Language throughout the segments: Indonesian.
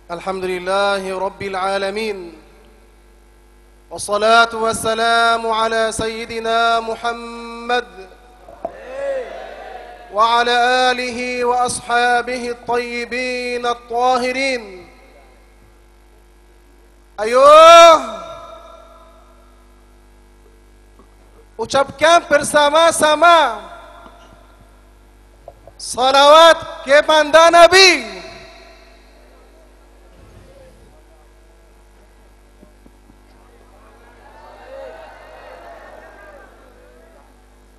Alhamdulillahi Rabbil Alamin. Wassalatu wassalamu ala Sayyidina Muhammad wa ala alihi wa ashabihi at-tayyibin at-tahirin. Ayo, ucapkan bersama-sama salawat kepada Nabi.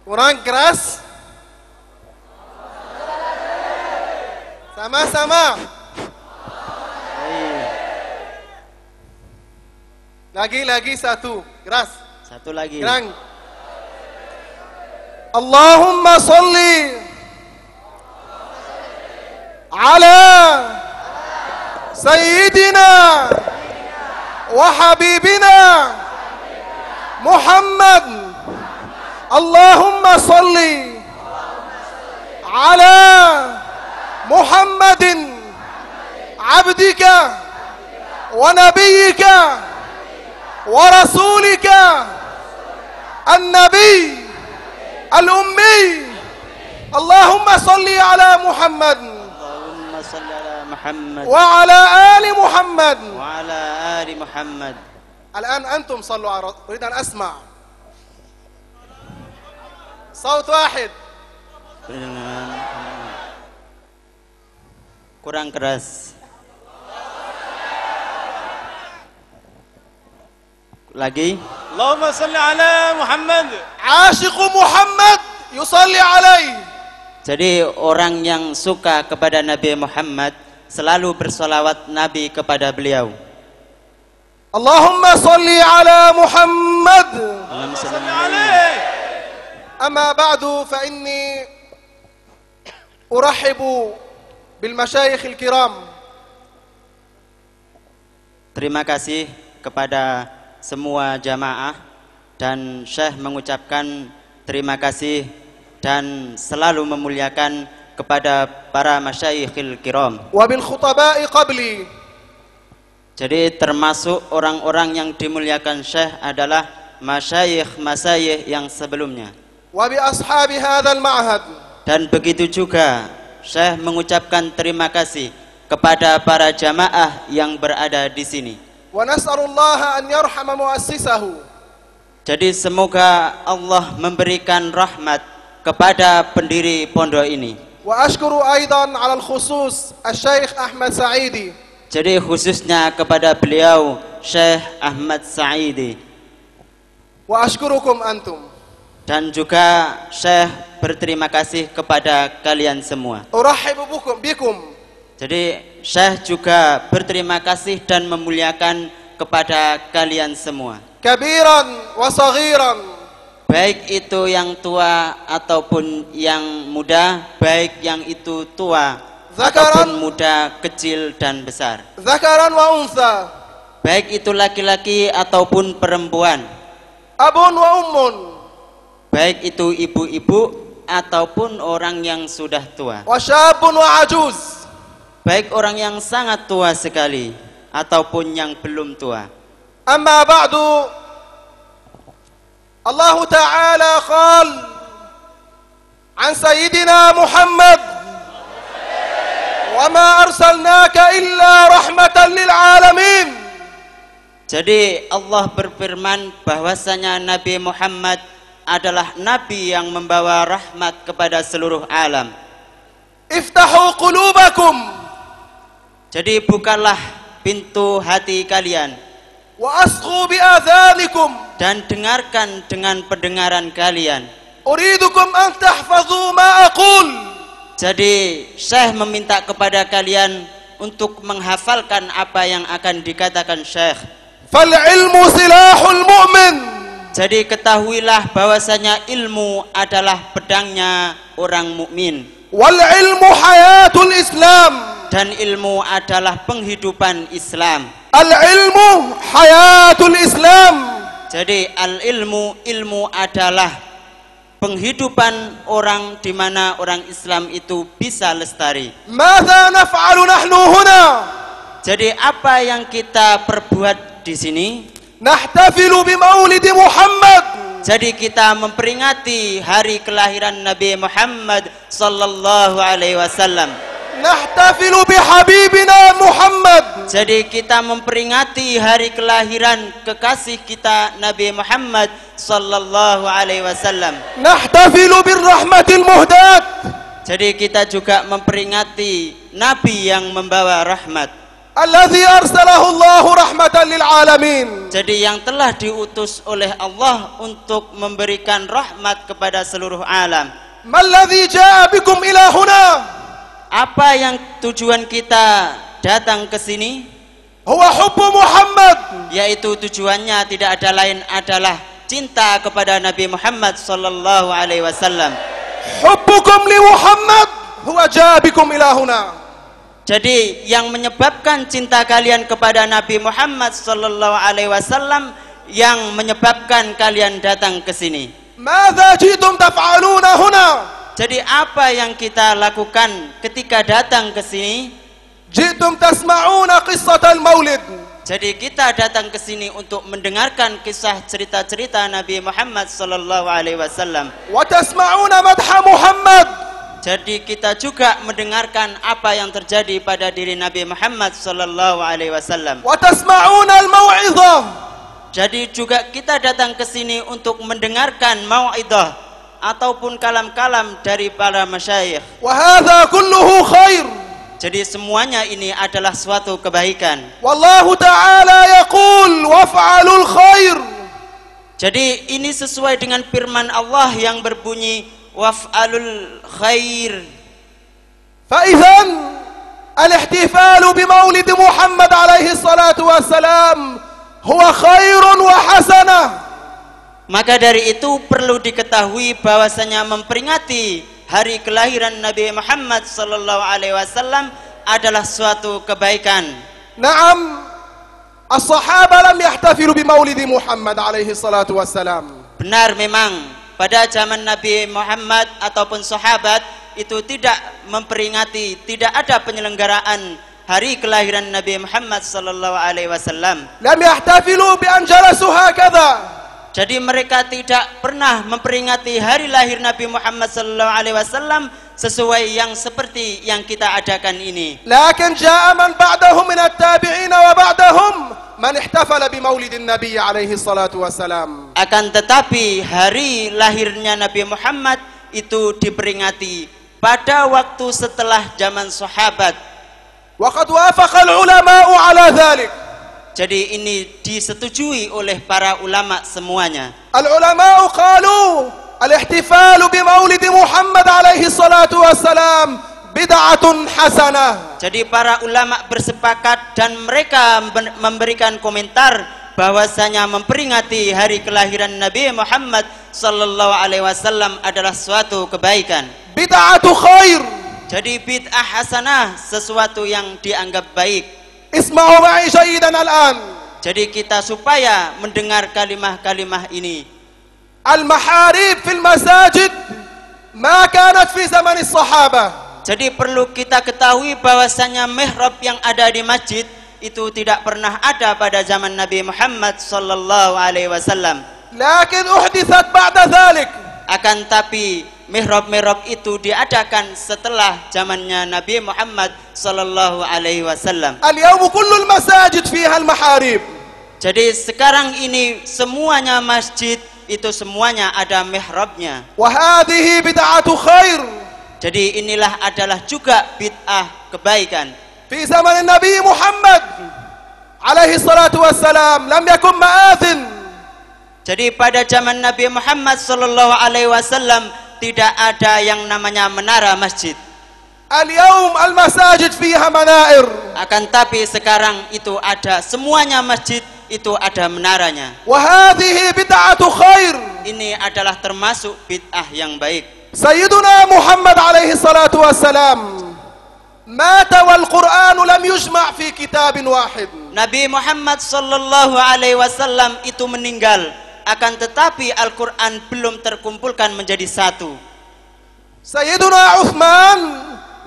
Kurang keras. Sama-sama. Lagi satu. Keras. Satu lagi. Kurang. Allahumma salli ala Sayyidina wa Habibina Muhammad. Allahumma salli ala Muhammadin abdika wa nabiyyika wa rasulika an-nabi al-ummi. Allahumma salli ala Muhammad Allahumma salli ala Muhammad wa ala ali Muhammad wa ala ali Muhammad. الآن أنتم صلوا على أريد أن أسمع صوت واحد. Kurang keras. Lagi. Allahumma salli ala Muhammad. Ashiqu Muhammad yusalli alaih. Jadi orang yang suka kepada Nabi Muhammad selalu bersolawat Nabi kepada beliau. Allahumma salli ala Muhammad. Allahumma salli alaih. أما بعد فإني أرحب بالمشايخ الكرام. Terima kasih kepada semua jamaah dan Syekh mengucapkan terima kasih dan selalu memuliakan kepada para masyayikhil kiram. وبالخطباء قبلي. Jadi termasuk orang-orang yang dimuliakan Syekh adalah masyayikh yang sebelumnya. وبأصحاب هذا المعهد. Dan begitu juga Syekh mengucapkan terima kasih kepada para jamaah yang berada di sini. ونسأل الله أن يرحم مؤسسه. Jadi semoga Allah memberikan rahmat kepada pendiri pondok ini. وأشكر أيضا على الخصوص الشيخ أحمد سعيدي. Jadi khususnya kepada beliau Syekh Ahmad Sa'idi. وأشكركم أنتم. Dan juga Syekh berterima kasih kepada kalian semua. أرحب بكم. Jadi Syekh juga berterima kasih dan memuliakan kepada kalian semua. كبيرا وصغيرا. Baik itu yang tua ataupun yang muda, baik yang itu tua ataupun muda, kecil dan besar. ذكرا وأنثى. Baik itu laki-laki ataupun perempuan. أب وأم. Baik itu ibu-ibu ataupun orang yang sudah tua. وشاب وعجوز. Baik orang yang sangat tua sekali ataupun yang belum tua. أما بعد الله تعالى قال عن سيدنا محمد وما أرسلناك إلا رحمة للعالمين. Jadi Allah berfirman bahwasanya Nabi Muhammad adalah nabi yang membawa rahmat kepada seluruh alam. افتحوا قلوبكم. Jadi bukalah pintu hati kalian وأصغوا بآذانكم. dan dengarkan dengan pendengaran kalian. أريدكم أن تحفظوا ما أقول. Jadi Syekh meminta kepada kalian untuk menghafalkan apa yang akan dikatakan Syekh. فالعلم سلاح المؤمن. Jadi ketahuilah bahwasanya ilmu adalah pedangnya orang mukmin. والعلم حياة الإسلام. Dan ilmu adalah penghidupan Islam. العلم حياة الإسلام. Jadi ilmu adalah penghidupan orang di mana orang Islam itu bisa lestari. ماذا نفعل نحن هنا؟ Jadi apa yang kita perbuat di sini? نحتفل بمولد محمد. Jadi kita memperingati hari kelahiran Nabi Muhammad sallallahu alaihi wasallam. نحتفل بحبيبنا محمد. Jadi kita memperingati hari kelahiran kekasih kita Nabi Muhammad sallallahu alaihi wasallam. نحتفل بالرحمة المهداة. Jadi kita juga memperingati Nabi yang membawa rahmat. الذي أرسله الله رحمة للعالمين. Jadi yang telah diutus oleh Allah untuk memberikan rahmat kepada seluruh alam. ما الذي جاء بكم إلى هنا؟ Apa yang tujuan kita datang ke sini? هو حب محمد. Yaitu tujuannya tidak ada lain adalah cinta kepada Nabi Muhammad sallallahu alaihi wasallam. حبكم لمحمد هو جاء بكم إلى هنا. Jadi yang menyebabkan cinta kalian kepada Nabi Muhammad sallallahu alaihi wasallam yang menyebabkan kalian datang ke sini. ماذا جئتم تفعلون هنا؟ Jadi apa yang kita lakukan ketika datang ke sini? جئتم تسمعون قصة المولد. Jadi kita datang ke sini untuk mendengarkan kisah cerita-cerita Nabi Muhammad sallallahu alaihi wasallam. وتسمعون مدح محمد. Jadi kita juga mendengarkan apa yang terjadi pada diri Nabi Muhammad sallallahu alaihi wasallam. وتسمعون الموعظة. Jadi juga kita datang ke sini untuk mendengarkan mau'idah ataupun kalam-kalam dari para masyayikh. وهذا كله خير. Jadi semuanya ini adalah suatu kebaikan. والله تعالى يقول وافعلوا الخير. Jadi ini sesuai dengan firman Allah yang berbunyi waf'alul khair. فإذا الاحتفال بمولد محمد عليه الصلاة والسلام هو خير وحسنة. Maka dari itu perlu diketahui bahwasanya memperingati hari kelahiran Nabi Muhammad sallallahu alaihi wasallam adalah suatu kebaikan. نعم الصحابة لم يحتفلوا بمولد محمد عليه الصلاة والسلام. Benar memang pada zaman Nabi Muhammad ataupun sahabat itu tidak memperingati, tidak ada penyelenggaraan hari kelahiran Nabi Muhammad sallallahu alaihi wasallam. لم يحتفلوا بأن جلسوا هكذا. Jadi mereka tidak pernah memperingati hari lahir Nabi Muhammad sallallahu alaihi wasallam sesuai yang seperti yang kita adakan ini. لكن جاء من بعدهم من التابعين وبعدهم من احتفل بمولد النبي عليه الصلاة والسلام. Akan tetapi hari lahirnya Nabi Muhammad itu diperingati pada waktu setelah zaman sahabat. وقد وافق العلماء على ذلك. Jadi ini disetujui oleh para ulama semuanya. العلماء قالوا الاحتفال بمولد محمد عليه الصلاة والسلام بدعة حسنة. Jadi para ulama bersepakat dan mereka memberikan komentar bahwasanya memperingati hari kelahiran Nabi Muhammad sallallahu alaihi wasallam adalah suatu kebaikan. بدعة خير. Jadi bid'ah hasanah, sesuatu yang dianggap baik. اسمعوا معي جيدا الآن. Jadi kita supaya mendengar kalimah-kalimah ini. المحاريب في المساجد ما كانت في زمن الصحابة. Jadi perlu kita ketahui bahwasanya mihrab yang ada di masjid itu tidak pernah ada pada zaman Nabi Muhammad sallallahu alaihi wasallam. لكن أحدثت بعد ذلك. Akan tapi mihrab-mihrab itu diadakan setelah zamannya Nabi Muhammad sallallahu alaihi wasallam. اليوم كل المساجد فيها المحاريب. Jadi sekarang ini semuanya masjid itu semuanya ada mihrabnya. وهذه بدعة خير. Jadi inilah adalah juga bid'ah kebaikan. في زمن النبي محمد عليه الصلاة والسلام لم يكن مآذن. Jadi pada zaman Nabi Muhammad sallallahu alaihi wasallam tidak ada yang namanya menara masjid. اليوم المساجد فيها منائر. Akan tapi sekarang itu ada, semuanya masjid itu ada menaranya. وهذه بدعة خير. Ini adalah termasuk bid'ah yang baik. سيدنا محمد عليه الصلاة والسلام مات والقرآن لم يجمع في كتاب واحد. Nabi Muhammad sallallahu alaihi wasallam itu meninggal, akan tetapi Al-Quran belum terkumpulkan menjadi satu. سيدنا عثمان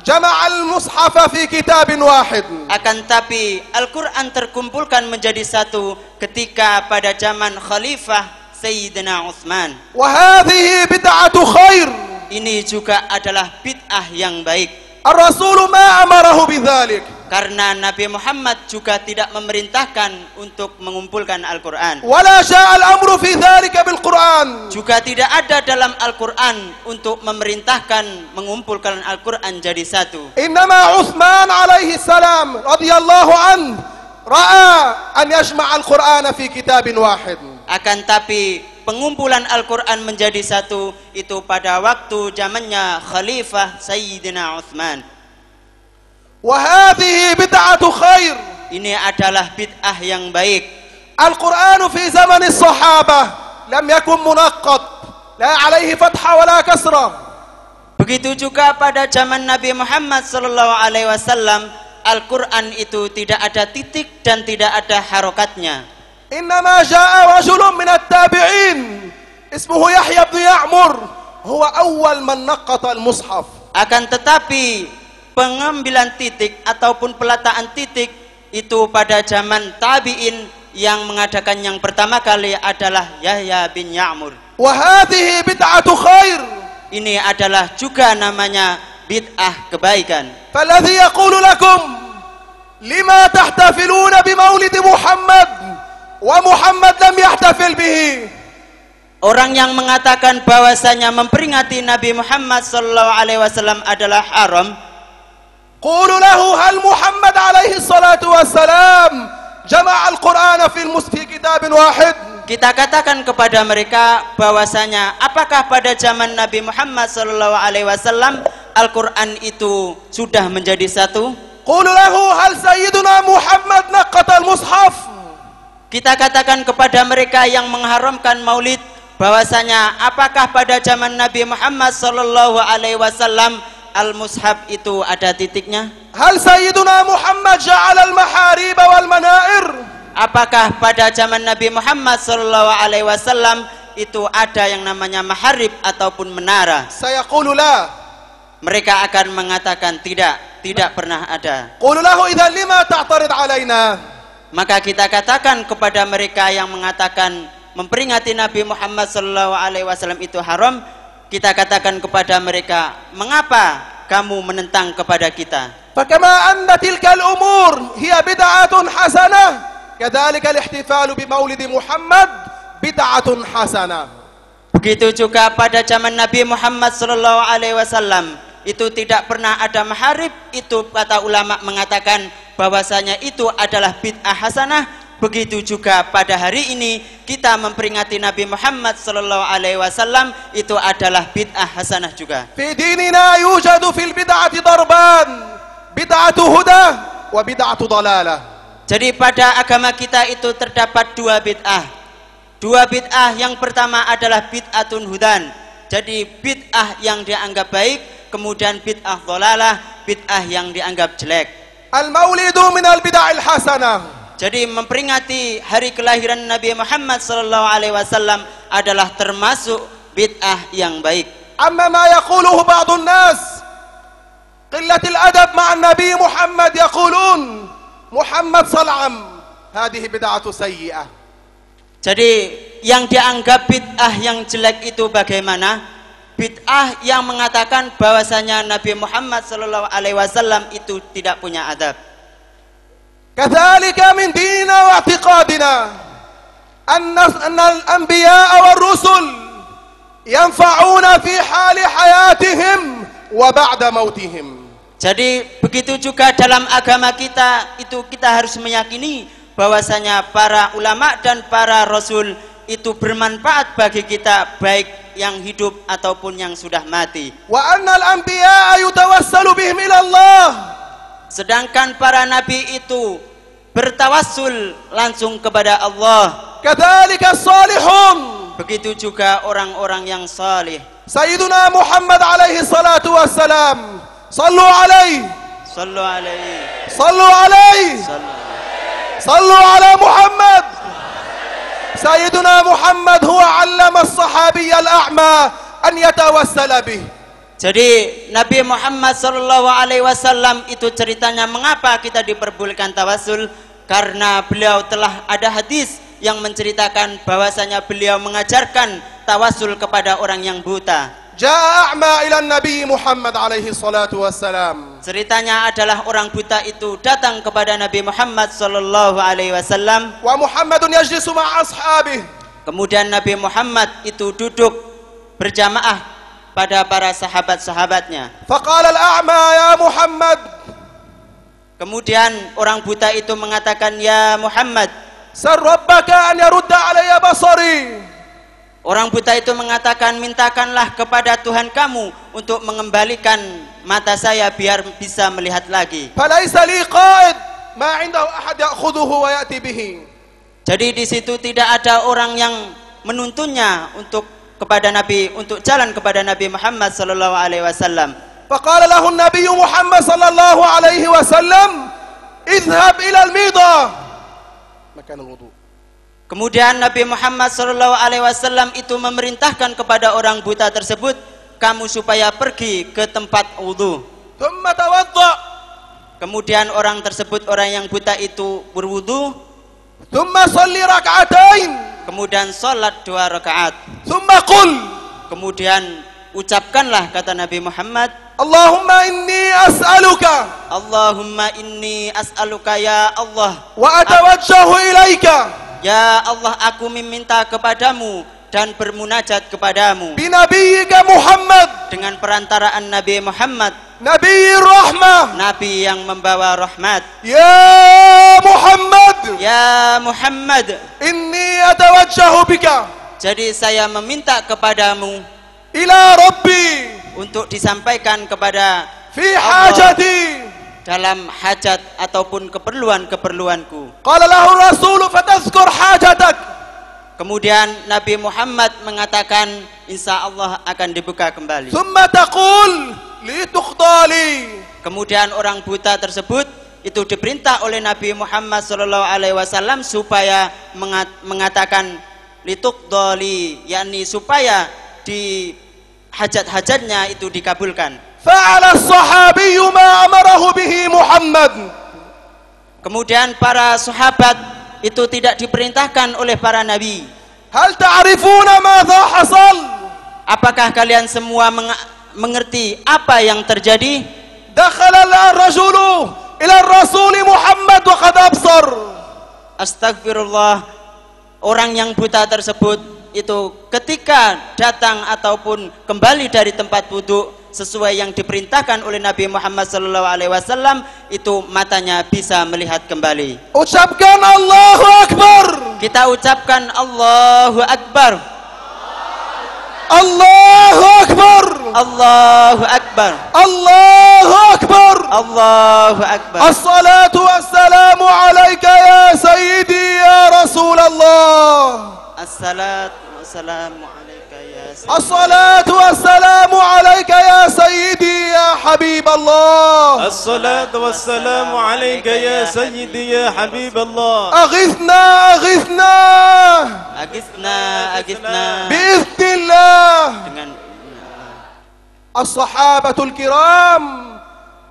جمع المصحف في كتاب واحد. Akan tapi Al-Quran terkumpulkan menjadi satu ketika pada zaman Khalifah Sayyidina Utsman. وهذه بدعة خير. Ini juga adalah bid'ah yang baik. الرسول ما أمره بذلك. Karena Nabi Muhammad juga tidak memerintahkan untuk mengumpulkan Al-Quran. ولا جاء الأمر في ذلك بالقرآن. Juga tidak ada dalam Al-Quran untuk memerintahkan mengumpulkan Al-Quran jadi satu. إنما عثمان عليه السلام رضي الله عنه رأى أن يجمع القرآن في كتاب واحد. Akan tapi pengumpulan Al-Quran menjadi satu itu pada waktu zamannya Khalifah Sayyidina Utsman. وهذه بدعة خير. Ini adalah bid'ah yang baik. القرآن في زمن الصحابة لم يكن منقط لا عليه فتحة ولا كسرة. Begitu juga pada zaman Nabi Muhammad SAW, Al-Quran itu tidak ada titik dan tidak ada harokatnya. إنما جاء رجل من التابعين اسمه يحيى بن يعمر هو أول من نقط المصحف. Akan tetapi pengambilan titik ataupun peletaan titik itu pada zaman tabi'in yang mengadakan yang pertama kali adalah Yahya bin Ya'mur. وهذه بدعة خير. Ini adalah juga namanya bid'ah kebaikan. فالذي يقول لكم لما تحتفلون بمولد محمد ومحمد لم يحتفل به. Orang yang mengatakan bahwasanya memperingati Nabi Muhammad SAW adalah haram, قولوا له هل محمد عليه الصلاة والسلام جمع القرآن في كتاب واحد. kita katakan kepada mereka bahwasanya apakah pada zaman Nabi Muhammad SAW Al-Quran itu sudah menjadi satu? قولوا له هل سيدنا محمد نقط المصحف. Kita katakan kepada mereka yang mengharamkan maulid bahwasanya apakah pada zaman Nabi Muhammad SAW Al-Mushaf itu ada titiknya? هل سيدنا محمد جعل المحاريب والمنائر. Apakah pada zaman Nabi Muhammad SAW itu ada yang namanya maharib ataupun menara? سيقول لا. Mereka akan mengatakan tidak pernah ada. قولوا له إذا لما تعترض علينا. Maka kita katakan kepada mereka yang mengatakan memperingati Nabi Muhammad SAW itu haram, kita katakan kepada mereka, mengapa kamu menentang kepada kita? فكما أن تلك الأمور هي بدعة حسنة كذلك الاحتفال بمولد محمد بدعة حسنة. Begitu juga pada zaman Nabi Muhammad SAW itu tidak pernah ada maharib. Itu kata ulama mengatakan bahwasanya itu adalah bid'ah hasanah. Begitu juga pada hari ini kita memperingati Nabi Muhammad SAW itu adalah bid'ah hasanah juga. في ديننا يوجد في البدعة ضربان بدعة هدى وبدعة ضلالة. Jadi pada agama kita itu terdapat dua bid'ah. Dua bid'ah, yang pertama adalah bid'atun hudan. Jadi bid'ah yang dianggap baik, kemudian bid'ah dhalalah, bid'ah yang dianggap jelek. المولد من البدع الحسنة. Jadi memperingati hari kelahiran Nabi Muhammad SAW adalah termasuk bid'ah yang baik. أما ما يقوله بعض الناس قلة الأدب مع النبي محمد يقولون محمد صلعم هذه بدعة سيئة. Jadi yang dianggap bid'ah yang jelek itu bagaimana? Bid'ah yang mengatakan bahwasanya Nabi Muhammad SAW itu tidak punya adab. كذلك من ديننا واعتقادنا أن الأنبياء والرسل ينفعون في حال حياتهم وبعد موتهم. Jadi begitu juga dalam agama kita itu kita harus meyakini bahwasanya para ulama dan para rasul itu bermanfaat bagi kita baik yang hidup ataupun yang sudah mati. وأن الأنبياء يتوسل بهم إلى الله. Sedangkan para nabi itu bertawassul langsung kepada Allah. كذلك الصالحون. Begitu juga orang-orang yang salih. سيدنا محمد عليه الصلاة والسلام صلوا عليه. Sallu alaihi. صلوا عليه. صلوا على محمد. سيدنا محمد هو علم الصحابي الأعمى أن يتوسل به. Jadi Nabi Muhammad sallallahu alaihi wasallam itu ceritanya mengapa kita diperbolehkan tawasul, karena beliau telah ada hadis yang menceritakan bahwasanya beliau mengajarkan tawasul kepada orang yang buta. جاء أعمى إلى النبي محمد عليه الصلاة والسلام. Ceritanya adalah orang buta itu datang kepada Nabi Muhammad sallallahu alaihi wasallam. ومحمد يجلس مع أصحابه. Kemudian Nabi Muhammad itu duduk berjamaah pada para sahabat-sahabatnya. فقال الأعمى يا محمد. Kemudian orang buta itu mengatakan, ya Muhammad, سل ربك أن يرد علي بصري. orang buta itu mengatakan, mintakanlah kepada Tuhan kamu untuk mengembalikan mata saya biar bisa melihat lagi. فليس لي قائد ما عنده أحد يأخذه ويأتي به. Jadi di situ tidak ada orang yang menuntunnya kepada Nabi, untuk jalan kepada Nabi Muhammad sallallahu alaihi wasallam. فقال له النبي محمد صلى الله عليه وسلم اذهب إلى الميضة مكان الوضوء. Kemudian Nabi Muhammad sallallahu alaihi wasallam itu memerintahkan kepada orang buta tersebut, kamu supaya pergi ke tempat wudu. ثم توضأ. Kemudian orang tersebut, orang yang buta itu berwudu. ثم صلي ركعتين. Kemudian salat 2 rakaat. ثم قل. Kemudian ucapkanlah kata Nabi Muhammad, اللهم إني أسألك. Allahumma inni as'aluka ya Allah. وأتوجه إليك. Ya Allah, aku meminta kepadamu dan bermunajat kepadamu بنبيك محمد. dengan perantaraan Nabi Muhammad, نبي الرحمة. Nabi yang membawa rahmat. يا محمد. Ya Muhammad, إني أتوجه بك jadi saya meminta kepadamu إلى ربي untuk disampaikan kepada في Allah حاجتي. dalam hajat ataupun keperluan-keperluanku. قال له الرسول فتذكر حاجتك. Kemudian Nabi Muhammad mengatakan, insya Allah akan dibuka kembali. ثم تقول لتقضى لي. Kemudian orang buta tersebut itu diperintah oleh Nabi Muhammad SAW supaya mengatakan lituqdali, yakni supaya di hajat-hajatnya itu dikabulkan. فعل الصحابي ما أمره به محمد. Kemudian para sahabat itu tidak diperintahkan oleh para nabi. هل تعرفون ماذا حصل؟ Apakah kalian semua mengerti apa yang terjadi? دخل الرجل إلى الرسول محمد وقد أبصر. Astagfirullah. Orang yang buta tersebut itu ketika datang ataupun kembali dari tempat wudhu sesuai yang diperintahkan oleh Nabi Muhammad SAW, itu matanya bisa melihat kembali. Ucapkan Allahu Akbar. Kita ucapkan Allahu Akbar. Allahu Akbar. Allahu Akbar. Allahu Akbar. Allahu Akbar. As-salatu wassalamu alayka ya sayyidi ya Rasulullah. As-salatu wassalamu alayka ya sayyidi. As-salatu wassalamu alayka ya sayyidi ya Habib Allah. الصلاة والسلام عليك يا سيدي يا حبيب الله. أغثنا أغثنا Agisna, agisna. بإذن الله. Dengan الصحابة الكرام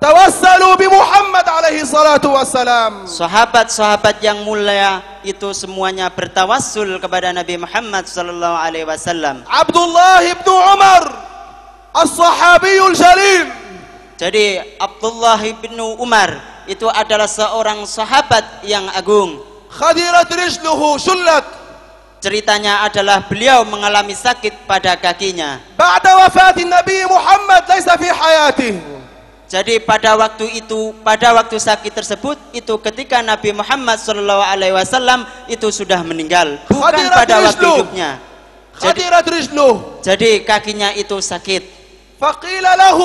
توسلوا بمحمد عليه الصلاة والسلام. sahabat-sahabat yang mulia itu semuanya bertawassul kepada Nabi Muhammad sallallahu alaihi wasallam. عبد الله بن عمر الصحابي الجليل. Jadi Abdullah bin Umar itu adalah seorang sahabat yang agung. خدرت رجله شلت. Ceritanya adalah beliau mengalami sakit pada kakinya. بعد وفاة النبي محمد ليس في حياته. Jadi pada waktu itu, pada waktu sakit tersebut, itu ketika Nabi Muhammad SAW itu sudah meninggal, bukan pada waktu hidupnya. خدرت رجله. Jadi kakinya itu sakit. فقيل له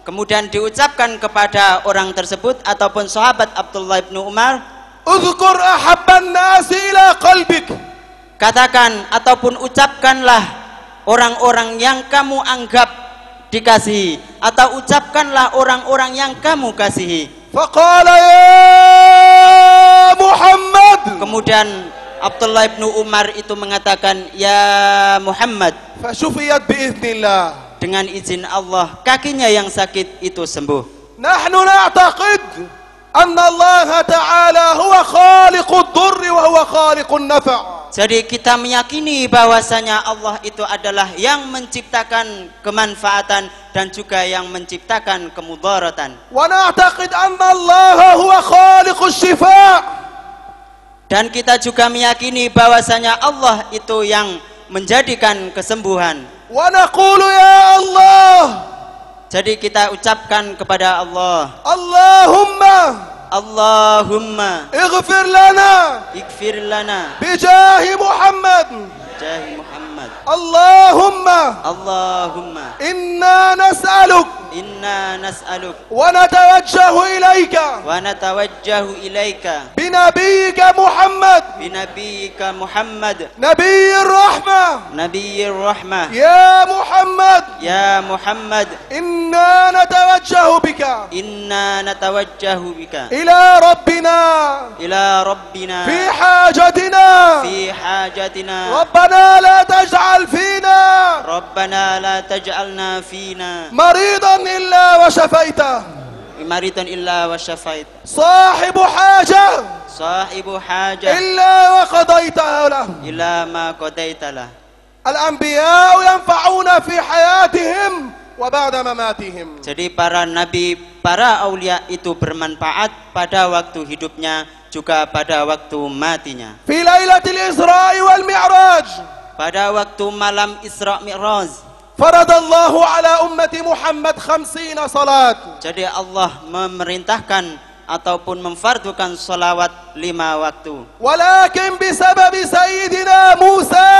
Kemudian diucapkan kepada orang tersebut ataupun sahabat Abdullah bin Umar, اذكر أحب الناس إلى قلبك. katakan ataupun ucapkanlah orang-orang yang kamu anggap dikasihi, atau ucapkanlah orang-orang yang kamu kasihi. فقال يا محمد. Kemudian Abdullah bin Umar itu mengatakan, ya Muhammad. فشفيت بإذن الله. dengan izin Allah kakinya yang sakit itu sembuh. نحن نعتقد أن الله تعالى هو خالق الضر وهو خالق النفع. Jadi kita meyakini bahwasanya Allah itu adalah yang menciptakan kemanfaatan dan juga yang menciptakan kemudaratan. ونعتقد أن الله هو خالق الشفاء. Dan kita juga meyakini bahwasanya Allah itu yang menjadikan kesembuhan. ونقول يا الله. Jadi kita ucapkan kepada Allah, Allahumma اغفر لنا ighfir lana بجاه محمد. jahi Muhammad. Allahumma inna nas'aluk ونتوجه إليك بنبيك محمد نبي الرحمة يا محمد إنا نتوجه بك إلى ربنا في حاجتنا ربنا لا تجعلنا فينا مريضا إلا وشفيته صاحب حاجة إلا وقضيتها له الأنبياء ينفعون في حياتهم وبعد مماتهم. Jadi para nabi, para aulia itu bermanfaat pada waktu hidupnya juga pada waktu matinya. في ليلة الإسراء والمعراج, pada waktu malam Isra Mi'raj, فرض الله على أمة محمد 50 صلاة. Jadi Allah memerintahkan ataupun memfardukan salawat 5 waktu. ولكن بسبب سيدنا موسى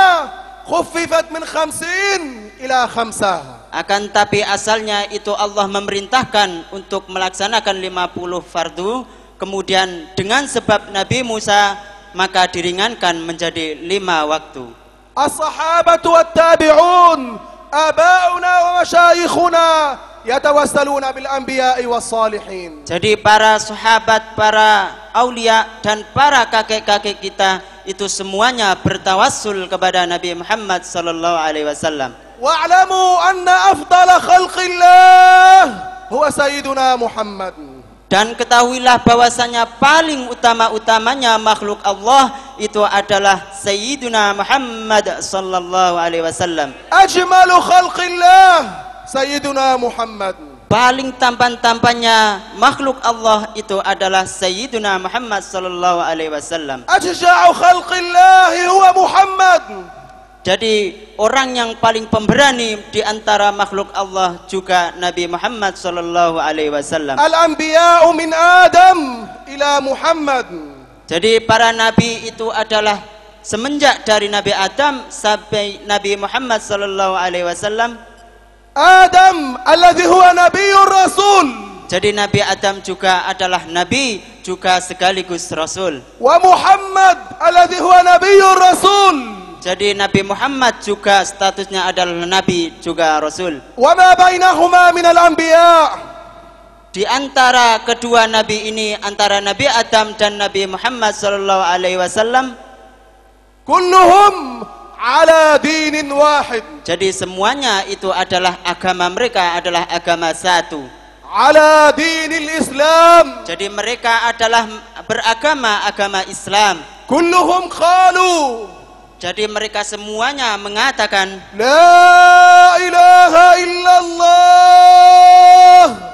خففت من 50 إلى 5. Akan tapi asalnya itu Allah memerintahkan untuk melaksanakan 50 fardu, kemudian dengan sebab Nabi Musa maka diringankan menjadi 5 waktu. As-sahabatu wat-tabi'un aba'una wa masyayikhuna yatawassaluna bil anbiya'i was-salihin. Jadi para sahabat, para aulia dan para kakek-kakek kita itu semuanya bertawassul kepada Nabi Muhammad sallallahu alaihi wasallam. Wa'lamu anna afdala khalqillah huwa sayyiduna Muhammad. Dan ketahuilah bahwasanya paling utama-utamanya makhluk Allah itu adalah Sayyiduna Muhammad sallallahu alaihi wasallam. Ajmalu khalqillah Sayyiduna Muhammad. Paling tampan-tampannya makhluk Allah itu adalah Sayyiduna Muhammad sallallahu alaihi wasallam. Ajza'u khalqillah huwa Muhammad. Jadi orang yang paling pemberani di antara makhluk Allah juga Nabi Muhammad sallallahu alaihi wasallam. Al-anbiya'u min Adam ila Muhammad. Jadi para nabi itu adalah semenjak dari Nabi Adam sampai Nabi Muhammad sallallahu alaihi wasallam. Adam alladhi huwa nabiyyur rasul. Jadi Nabi Adam juga adalah nabi juga sekaligus rasul. Wa Muhammad alladhi huwa nabiyyur rasul. Jadi Nabi Muhammad juga statusnya adalah nabi juga rasul. Wa ma bainahuma min al-anbiya'. Di antara kedua nabi ini, antara Nabi Adam dan Nabi Muhammad sallallahu alaihi wasallam, kulluhum ala dinin wahid. Jadi semuanya itu adalah agama mereka adalah agama satu. Ala dinil Islam. Jadi mereka adalah beragama agama Islam. Kulluhum qalu. Jadi mereka semuanya mengatakan La ilaha illallah.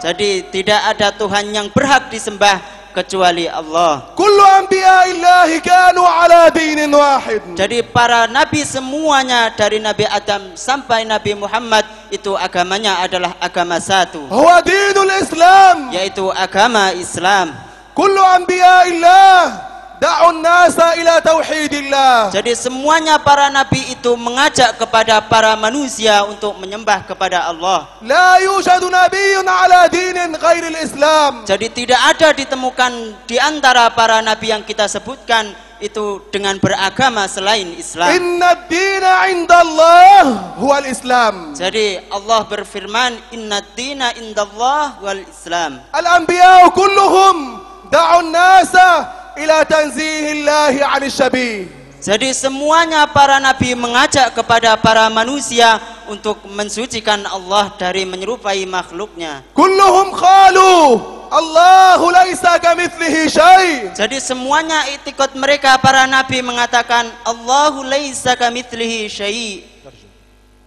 Jadi tidak ada Tuhan yang berhak disembah kecuali Allah. Kullu anbiya'illahi kanu ala dinin wahid. Jadi para nabi semuanya dari Nabi Adam sampai Nabi Muhammad itu agamanya adalah agama satu. Huwa dinul Islam. Yaitu agama Islam. Kullu anbiya'illah da'un nasa ila tauhidillah. Jadi semuanya para nabi itu mengajak kepada para manusia untuk menyembah kepada Allah. La yujadu nabiyyun ala dinin ghairil Islam. Jadi tidak ada ditemukan di antara para nabi yang kita sebutkan itu dengan beragama selain Islam. Inna ad-dina 'indallah huwal Islam. Jadi Allah berfirman inna ad-dina 'indallah wal Islam. Al-anbiya'u kulluhum da'un nasa ila tanzihillahi 'anil syabih. Jadi semuanya para nabi mengajak kepada para manusia untuk mensucikan Allah dari menyerupai makhluknya. كلهم قالوا الله ليس كمثله شيء. Jadi semuanya i'tiqad mereka para nabi mengatakan Allahu laisa kamitslihi syai'.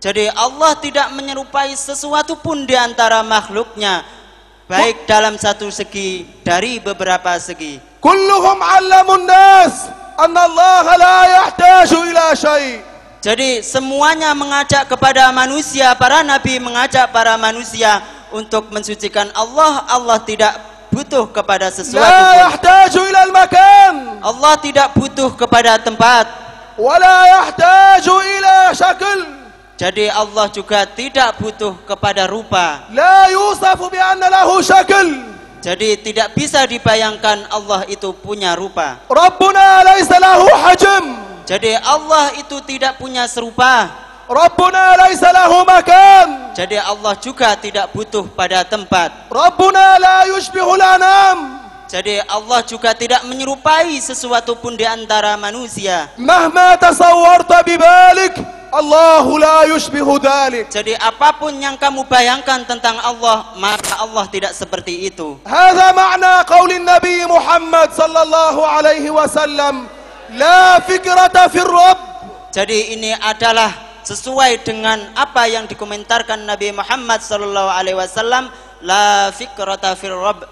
Jadi Allah tidak menyerupai sesuatu pun di antara makhluknya, baik dalam satu segi dari beberapa segi. كلهم علموا الناس أن الله لا يحتاج إلى شيء. Jadi semuanya mengajak kepada manusia, para nabi mengajak para manusia untuk mensucikan Allah. Allah tidak butuh kepada sesuatu لا pun. يحتاج إلى المكان Allah tidak butuh kepada tempat. ولا يحتاج إلى شكل. Jadi Allah juga tidak butuh kepada rupa. لا يوصف بأن له شكل. Jadi tidak bisa dibayangkan Allah itu punya rupa. ربنا ليس له حجم. Jadi Allah itu tidak punya serupa. ربنا ليس له مكان. Jadi Allah juga tidak butuh pada tempat. ربنا لا يشبه الأنام. Jadi Allah juga tidak menyerupai sesuatu pun di antara manusia. مهما تصورت ببالك الله لا يشبه ذلك. Jadi apapun yang kamu bayangkan tentang Allah, maka Allah tidak seperti itu. هذا معنى قول النبي محمد صلى الله عليه وسلم لا فكرة في الرب. Jadi ini adalah sesuai dengan apa yang dikomentarkan Nabi Muhammad sallallahu alaihi wasallam, la fikrata fir rabb.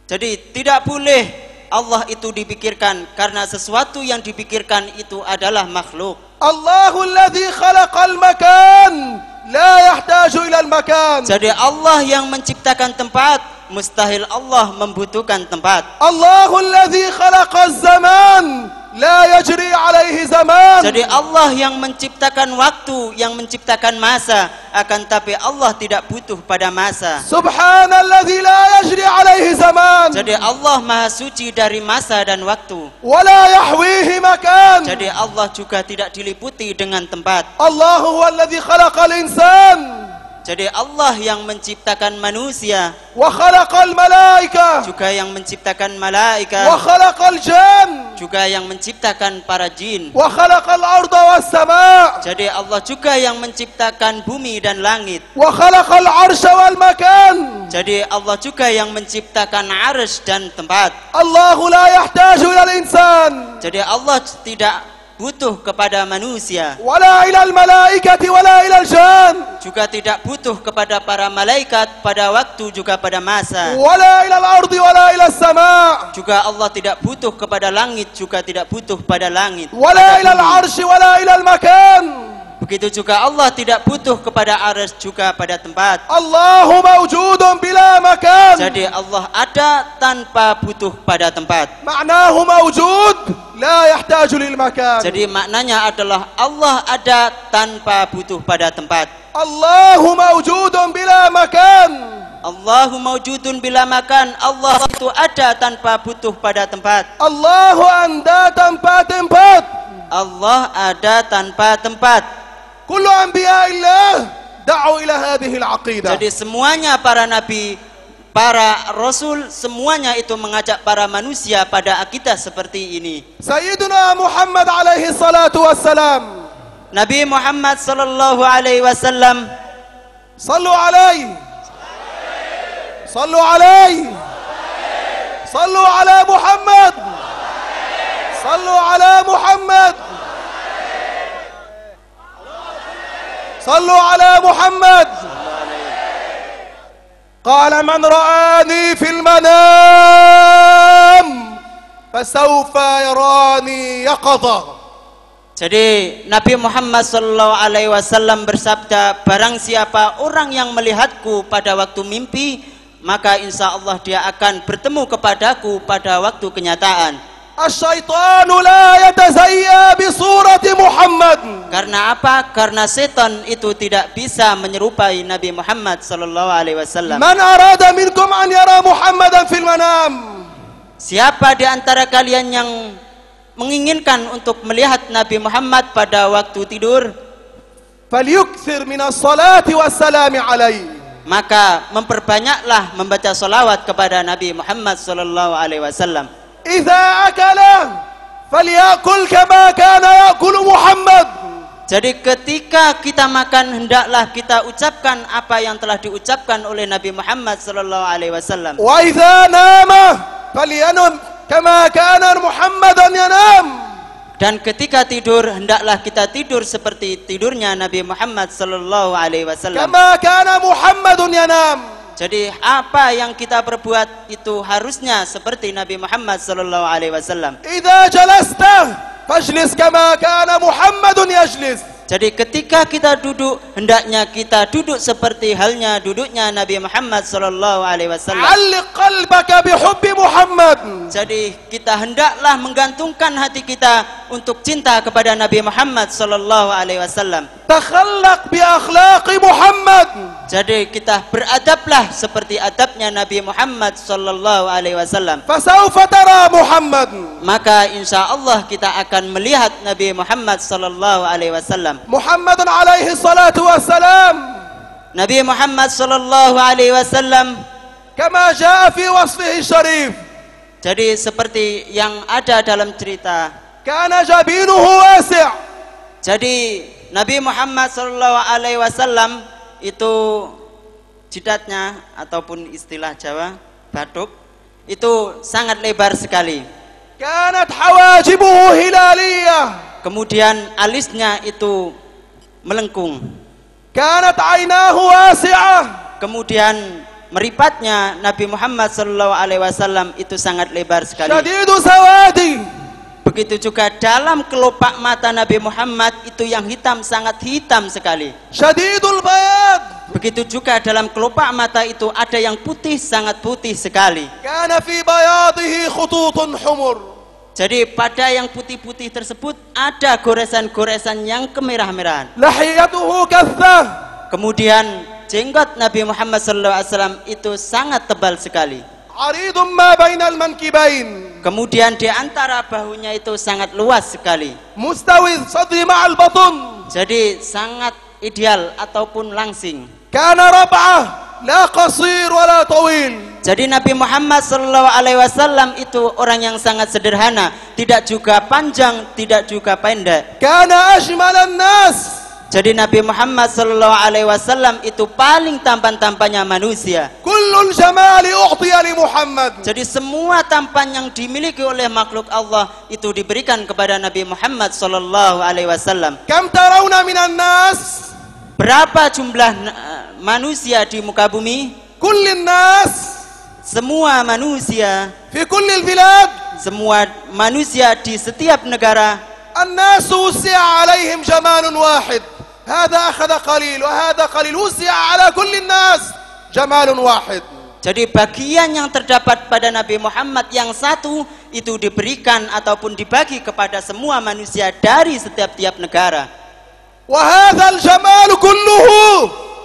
Jadi tidak boleh Allah itu dipikirkan, karena sesuatu yang dipikirkan itu adalah makhluk. الله الذي خلق المكان لا يحتاج إلى المكان. Jadi Allah yang menciptakan tempat, mustahil Allah membutuhkan tempat. الله الذي خلق الزمان لا يجري عليه زمان. Jadi Allah yang menciptakan waktu, yang menciptakan masa, akan tapi Allah tidak butuh pada masa. سبحان الذي لا يجري عليه زمان. Jadi Allah maha suci dari masa dan waktu. ولا يحويه مكان. Jadi Allah juga tidak diliputi dengan tempat. الله هو الذي خلق الإنسان Jadi Allah yang menciptakan manusia, وخلق الملائكة juga yang menciptakan malaikat, وخلق الجن juga yang menciptakan para jin. وخلق الأرض والسماء Jadi Allah juga yang menciptakan bumi dan langit. وخلق العرش والمكان. Jadi Allah juga yang menciptakan arsy dan tempat. الله لا يحتاج إلى الإنسان Jadi Allah tidak butuh kepada manusia, ولا إلى الملائكة ولا إلى الجن juga tidak butuh kepada para malaikat pada waktu juga pada masa. ولا إلى الأرض ولا إلى السماء Juga Allah tidak butuh kepada langit, juga tidak butuh pada langit, ولا pada إلى bumi. العرش ولا إلى المكان. Begitu juga Allah tidak butuh kepada arsy, juga pada tempat. الله موجود بلا مكان. Jadi Allah ada tanpa butuh pada tempat. معناه موجود لا يحتاج للمكان. Jadi maknanya adalah Allah ada tanpa butuh pada tempat. الله موجود بلا مكان. Allahu mawjudun bila makan. Allah itu ada tanpa butuh pada tempat. الله anda tanpa tempat. Allah ada tanpa tempat. كل أنبياء الله دعوا إلى هذه العقيدة. Jadi semuanya para nabi, para rasul, semuanya itu mengajak para manusia pada akidah seperti ini. سيدنا محمد عليه الصلاة والسلام Nabi Muhammad sallallahu alaihi wasallam, صلوا عليه صلوا عليه صلوا على محمد صلوا على محمد صلوا على محمد. قال من رآني في المنام فسوف يراني يقظة. jadi Nabi Muhammad sallallahu alaihi wasallam bersabda, barang siapa orang yang melihatku pada waktu mimpi, maka insya Allah dia akan bertemu kepadaku pada waktu kenyataan. الشيطان لا يتزيى بصورة محمد. Karena apa? Karena setan itu tidak bisa menyerupai Nabi Muhammad sallallahu alaihi wasallam. من أراد منكم أن يرى محمدا في المنام Siapa di antara kalian yang menginginkan untuk melihat Nabi Muhammad pada waktu tidur, فليكثر من الصلاة والسلام عليه. maka memperbanyaklah membaca salawat kepada Nabi Muhammad sallallahu alaihi wasallam. إذا أكل فليأكل كما كان يأكل محمد. Jadi ketika kita makan hendaklah kita ucapkan apa yang telah diucapkan oleh Nabi Muhammad sallallahu alaihi wasallam. وإذا نام فلينم كما كان محمدا ينام. Dan ketika tidur hendaklah kita tidur seperti tidurnya Nabi Muhammad sallallahu alaihi wasallam. كما كان محمد ينام. Jadi apa yang kita perbuat itu harusnya seperti Nabi Muhammad sallallahu alaihi wasallam. إذا جلست فاجلس كما كان محمد يجلس. Jadi ketika kita duduk hendaknya kita duduk seperti halnya duduknya Nabi Muhammad sallallahu alaihi wasallam. علق قلبك بحب محمد. Jadi kita hendaklah menggantungkan hati kita untuk cinta kepada Nabi Muhammad sallallahu alaihi wasallam. تخلق بأخلاق محمد. Jadi kita beradablah seperti adabnya Nabi Muhammad sallallahu alaihi wasallam. فسوف ترى محمد. Maka insya Allah kita akan melihat Nabi Muhammad sallallahu alaihi wasallam. محمد عليه الصلاة والسلام Nabi Muhammad sallallahu alaihi wasallam كما جاء في وصفه الشريف. jadi seperti yang ada dalam cerita. كان جبينه واسع. Jadi Nabi Muhammad sallallahu alaihi wasallam itu jidatnya ataupun istilah Jawa batuk itu sangat lebar sekali. كانت حواجبه هلالية. Kemudian alisnya itu melengkung. كانت عيناه واسعة. Kemudian meripatnya Nabi Muhammad sallallahu alaihi wasallam itu sangat lebar sekali. شديد سواد. Begitu juga dalam kelopak mata Nabi Muhammad itu yang hitam sangat hitam sekali. شديد البياض. Begitu juga dalam kelopak mata itu ada yang putih sangat putih sekali. كان في بياضه خطوط حمر. Jadi pada yang putih-putih tersebut ada goresan-goresan yang kemerah-merahan. لحيته كثة. Kemudian jenggot Nabi Muhammad SAW itu sangat tebal sekali. عريض ما بين المنكبين. Kemudian di antara bahunya itu sangat luas sekali. مستوي الصدر مع البطن. Jadi sangat ideal ataupun langsing. كان ربعة لا قصير ولا طويل. Jadi Nabi Muhammad SAW itu orang yang sangat sederhana, tidak juga panjang, tidak juga pendek. كان أجمل الناس. Jadi Nabi Muhammad SAW itu paling tampan-tampannya manusia. كل الجمال أعطي لمحمد. Jadi semua tampan yang dimiliki oleh makhluk Allah itu diberikan kepada Nabi Muhammad SAW. كم ترون من الناس؟ Berapa jumlah manusia di muka bumi? كل الناس Semua manusia, في كل البلاد. semua manusia di setiap negara. الناس وسع عليهم جمال واحد. هذا أخذ قليل وهذا قليل. وسع على كل الناس جمال واحد. Jadi bagian yang terdapat pada Nabi Muhammad yang satu itu diberikan ataupun dibagi kepada semua manusia dari setiap negara. وهذا الجمال كله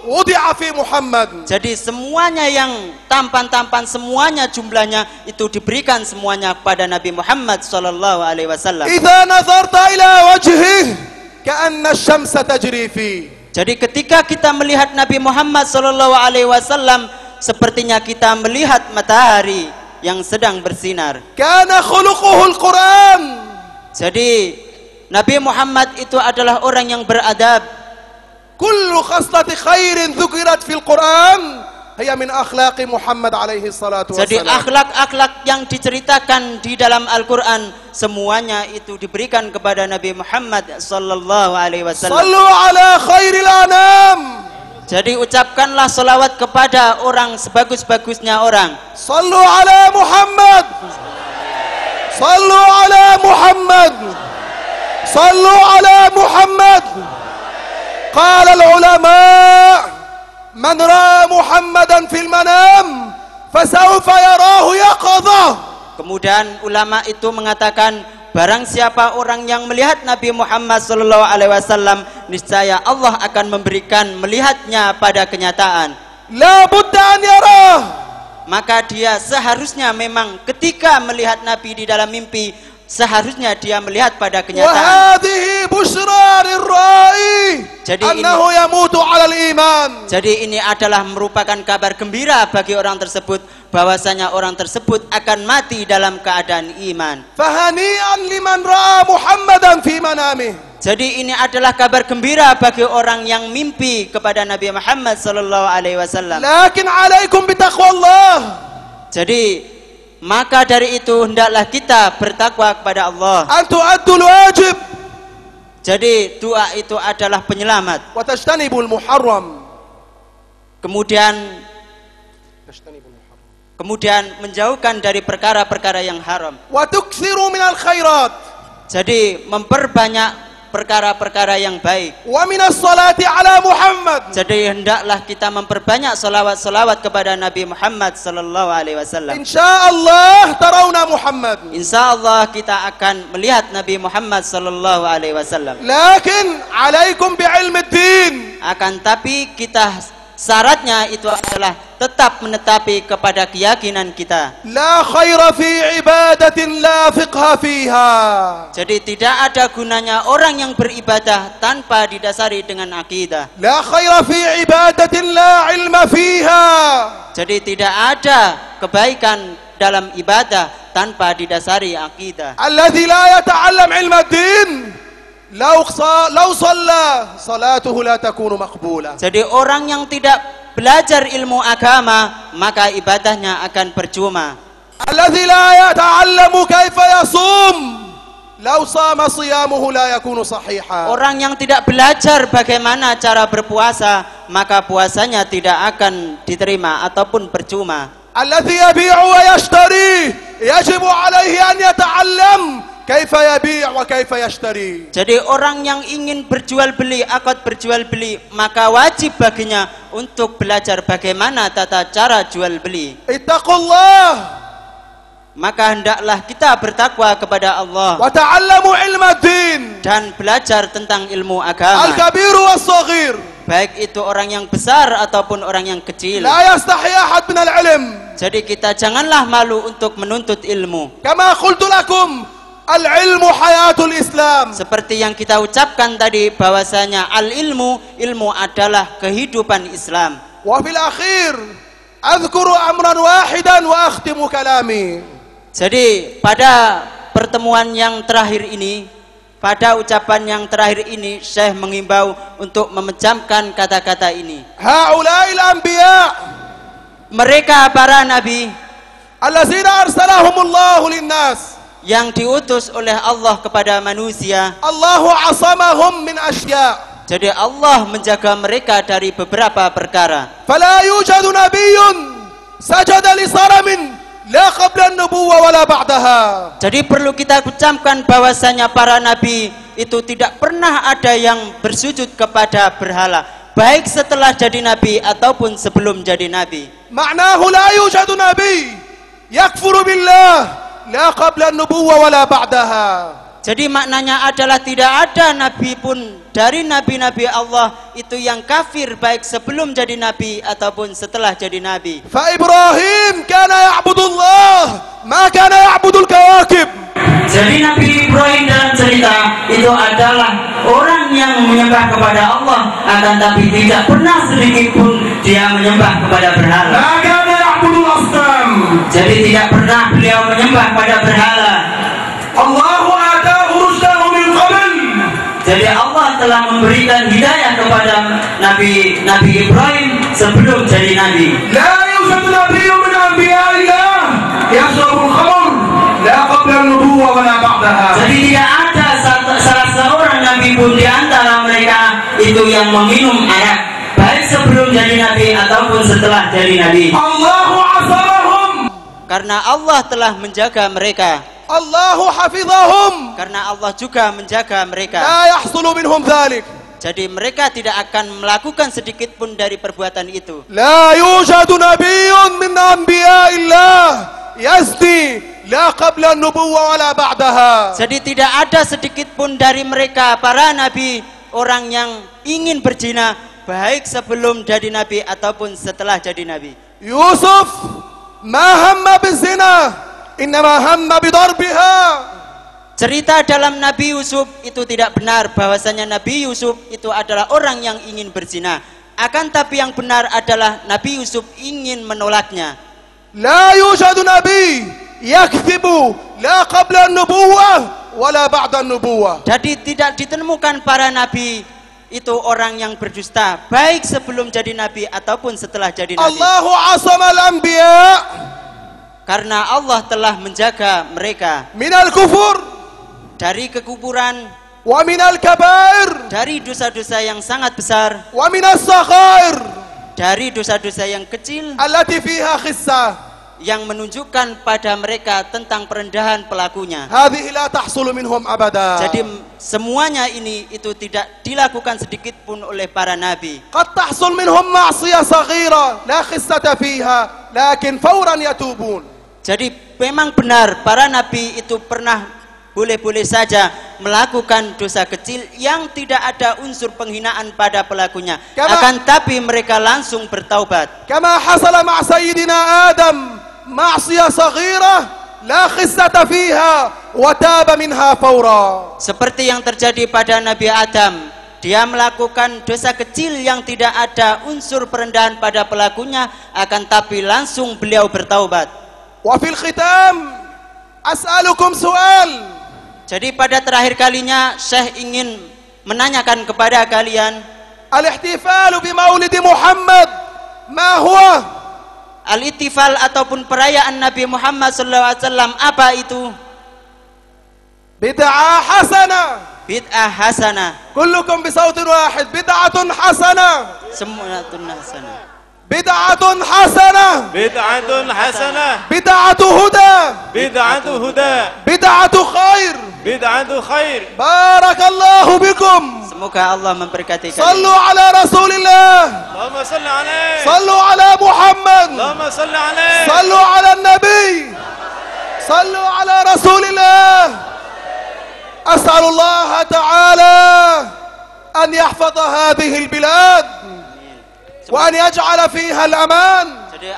وضع في محمد. Jadi semuanya yang tampan-tampan semuanya jumlahnya itu diberikan semuanya kepada Nabi Muhammad sallallahu alaihi wasallam. إذا نظرت إلى وجهه كأن الشمس تجري فيه. Jadi ketika kita melihat Nabi Muhammad sallallahu alaihi wasallam sepertinya kita melihat matahari yang sedang bersinar. كان خلقه القرآن. Jadi Nabi Muhammad itu adalah orang yang beradab. كل خصلة خير ذكرت في القرآن هي من أخلاق محمد عليه الصلاة Jadi والسلام. akhlak-akhlak yang diceritakan di dalam Al-Quran semuanya itu diberikan kepada Nabi Muhammad sallallahu alaihi wasallam. صلوا على خير الأنام. Jadi ucapkanlah salawat kepada orang sebagus-bagusnya orang. صلوا على محمد. صلوا على محمد. صلوا على محمد. قال العلماء من رأى محمدا في المنام فسوف يراه يقظة. Kemudian ulama itu mengatakan barang siapa orang yang melihat Nabi Muhammad sallallahu alaihi wasallam niscaya Allah akan memberikan melihatnya pada kenyataan. لا بد أن يراه. Maka dia seharusnya memang ketika melihat Nabi di dalam mimpi seharusnya dia melihat pada kenyataan. وهذه بشرى للرائي أنه يموت على الإيمان. Jadi ini adalah merupakan kabar gembira bagi orang tersebut bahwasanya orang tersebut akan mati dalam keadaan iman. فهنيئا لمن رأى محمدا في منامه. Jadi ini adalah kabar gembira bagi orang yang mimpi kepada Nabi Muhammad sallallahu alaihi wasallam. لكن عليكم بتقوى الله. Jadi maka dari itu hendaklah kita bertakwa kepada Allah. أن تؤدوا الواجب Jadi doa itu adalah penyelamat. وتجتنبوا المحرم. Kemudian menjauhkan dari perkara-perkara yang haram. وتكثروا من الخيرات. Jadi memperbanyak perkara-perkara yang baik. ومن الصلاة على محمد. Jadi hendaklah kita memperbanyak salawat-salawat kepada Nabi Muhammad sallallahu alaihi wasallam. إن شاء الله ترون محمد. Insyaallah kita akan melihat Nabi Muhammad sallallahu alaihi wasallam. لكن عليكم بعلم الدين. Akan tapi kita syaratnya itu adalah tetap menetapi kepada keyakinan kita. لا خير في عبادة لا فقه فيها. Jadi tidak ada gunanya orang yang beribadah tanpa didasari dengan akidah. لا خير في عبادة لا علم فيها. Jadi tidak ada kebaikan dalam ibadah tanpa didasari akidah. الذي لا يتعلم علم الدين لو صلى صلاته لا تكون مقبولة. Jadi orang yang tidak belajar ilmu agama maka ibadahnya akan percuma. الذي لا يتعلم كيف يصوم لو صام صيامه لا يكون صحيحا. Orang yang tidak belajar bagaimana cara berpuasa maka puasanya tidak akan diterima ataupun percuma. الذي يبيع ويشتري يجب عليه أن يتعلم كيف يبيع وكيف يشتري. Jadi orang yang ingin berjual beli, akad berjual beli, maka wajib baginya untuk belajar bagaimana tata cara jual beli. اتقوا الله. Maka hendaklah kita bertakwa kepada Allah وتعلموا علم الدين. dan belajar tentang ilmu agama. الكبير والصغير. Baik itu orang yang besar ataupun orang yang kecil. لا يستحي أحد من العلم. Jadi kita janganlah malu untuk menuntut ilmu. كما قلت لكم العلم حياة الإسلام. Seperti yang kita ucapkan tadi bahwasanya ilmu adalah kehidupan Islam. وفي الأخير أذكر أمرا واحدا وأختم كلامي. Jadi pada pertemuan yang terakhir ini, pada ucapan yang terakhir ini, Syekh mengimbau untuk memejamkan kata-kata ini. هؤلاء الأنبياء Mereka para nabi الذين أرسلهم الله للناس yang diutus oleh Allah kepada manusia. الله عصمهم من أشياء. Jadi Allah menjaga mereka dari beberapa perkara. فلا يوجد نبي سجد لصنم لا قبل النبوة ولا بعدها. Jadi perlu kita ucapkan bahwasanya para nabi itu tidak pernah ada yang bersujud kepada berhala, baik setelah jadi nabi ataupun sebelum jadi nabi. معناه لا يوجد نبي يكفر بالله لا قبل النبوة ولا بعدها. Jadi maknanya adalah tidak ada nabi pun dari nabi-nabi Allah itu yang kafir baik sebelum jadi nabi ataupun setelah jadi nabi. فإبراهيم كان يعبد الله ما كان يعبد الكواكب. Jadi Nabi Ibrahim dalam cerita itu adalah orang yang menyembah kepada Allah, akan tapi tidak pernah sedikit pun dia menyembah kepada berhala. ما كان يعبد الأصنام. Jadi tidak pernah beliau menyembah pada berhala. الله آتاه رشده من قبل. Jadi Allah telah memberikan hidayah kepada Nabi Ibrahim sebelum jadi nabi. لا يوجد نبي من أنبياء الله يشرب الخمر لا قبل النبوة ولا بعدها. Jadi tidak ada salah seorang nabi pun di antara mereka itu yang meminum arak, baik sebelum jadi nabi ataupun setelah jadi nabi. الله عصمهم. Karena Allah telah menjaga mereka. الله حفظهم. Karena Allah juga menjaga mereka. لا يحصل منهم ذلك. Jadi mereka tidak akan melakukan sedikit pun dari perbuatan itu. لا يوجد نبي من أنبياء الله يزني لا قبل النبوة ولا بعدها. Jadi tidak ada sedikit pun dari mereka para nabi orang yang ingin berzina baik sebelum jadi nabi ataupun setelah jadi nabi. يوسف ما هم بالزنا إنما هم بضربها. Cerita dalam Nabi Yusuf itu tidak benar bahwasanya Nabi Yusuf itu adalah orang yang ingin berzina. Akan tapi yang benar adalah Nabi Yusuf ingin menolaknya. لا يوجد نبي يكذب لا قبل النبوة ولا بعد النبوة. Jadi tidak ditemukan para nabi itu orang yang berdusta, baik sebelum jadi nabi ataupun setelah jadi nabi. الله عصم الأنبياء Karena Allah telah menjaga mereka من الكفر dari kekufuran, ومن الكبائر dari dosa-dosa yang sangat besar, ومن الصغائر dari dosa-dosa yang kecil التي فيها خسة. yang menunjukkan pada mereka tentang perendahan pelakunya. هذه لا تحصل منهم أبدا. Jadi semuanya ini itu tidak dilakukan sedikit pun oleh para nabi. قد تحصل منهم معصية صغيرة لا خسة فيها لكن فورا يتوبون. Jadi memang benar para nabi itu pernah boleh-boleh saja melakukan dosa kecil yang tidak ada unsur penghinaan pada pelakunya. Akan tapi mereka langsung bertaubat. كما حصل مع سيدنا آدم معصية صغيرة لا خسة فيها وتاب منها فورا. Seperti yang terjadi pada Nabi Adam, dia melakukan dosa kecil yang tidak ada unsur perendahan pada pelakunya, akan tapi langsung beliau bertaubat. وفي الختام أسألكم سؤال. Jadi pada terakhir kalinya Syekh ingin menanyakan kepada kalian, الاحتفال بمولد محمد ما هو؟ al-ittifal ataupun perayaan Nabi Muhammad SAW apa itu? بدعة حسنة. Bid'ah hasanah. كلكم بصوت واحد بدعة حسنة. Sunnatun hasanah. بدعة حسنة. بدعة حسنة. بدعة هدى. بدعة هدى. بدعة خير. بدعة خير. بارك الله بكم. Semoga Allah memberkati kalian. صلوا على رسول الله. اللهم صل عليه. صلوا على محمد. اللهم صل عليه. صلوا على النبي. صلوا على رسول الله. أسأل الله تعالى أن يحفظ هذه البلاد وأن يجعل فيها الأمان. Jadi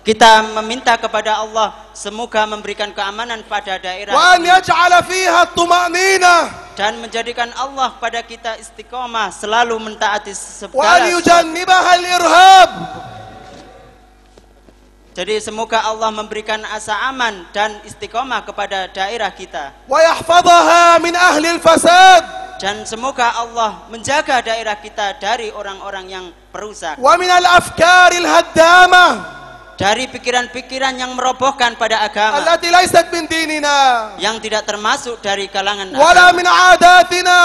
kita meminta kepada Allah semoga memberikan keamanan pada daerah وأن ini يجعل فيها الطمأنينة. dan menjadikan Allah pada kita istiqomah selalu mentaati وأن segala. يجنبها الإرهاب. Jadi semoga Allah memberikan asa aman dan istiqomah kepada daerah kita. ويحفظها من أهل الفساد. Dan semoga Allah menjaga daerah kita dari orang-orang yang perusak, ومن الأفكار الهدامة dari pikiran-pikiran yang merobohkan pada agama, التي ليست من ديننا yang tidak termasuk dari kalangan ولا agama, من عاداتنا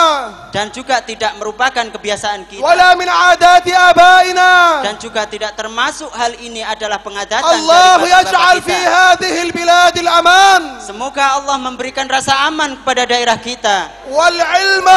dan juga tidak merupakan kebiasaan kita, ولا من عادات آبائنا. dan juga tidak termasuk hal ini adalah pengadatan الله dari يجعل bapak-bapak في kita. هذه البلاد الأمان Semoga Allah memberikan rasa aman kepada daerah kita, والعلم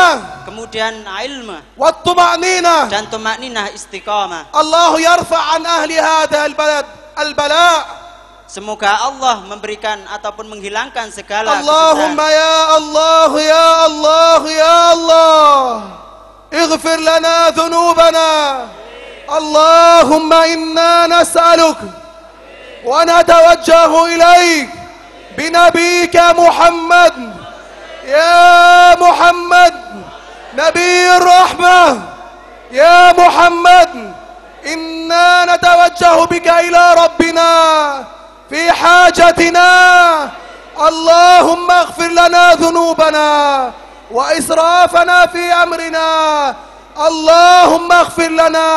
kemudian ilmu والطمأنينة. dan tumakninah istiqamah. الله يرفع عن أهل هذا البلد البلاء. Semoga Allah memberikan ataupun menghilangkan segala اللهم kesusahan. يا الله يا الله يا الله اغفر لنا ذنوبنا. اللهم إنا نسألك ونتوجه إليك بنبيك محمد. يا محمد نبي الرحمة. يا محمد إنا نتوجه بك إلى ربنا في حاجتنا. اللهم اغفر لنا ذنوبنا وإسرافنا في أمرنا. اللهم اغفر لنا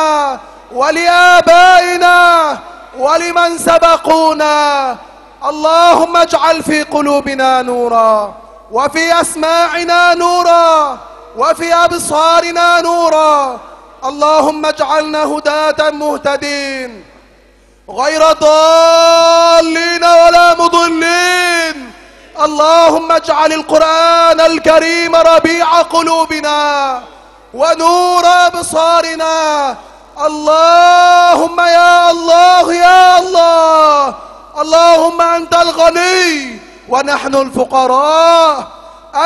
ولآبائنا ولمن سبقونا. اللهم اجعل في قلوبنا نورا وفي أسماعنا نورا وفي أبصارنا نورا. اللهم اجعلنا هداة مهتدين غير ضالين ولا مضلين. اللهم اجعل القرآن الكريم ربيع قلوبنا ونور أبصارنا. اللهم يا الله يا الله. اللهم أنت الغني ونحن الفقراء.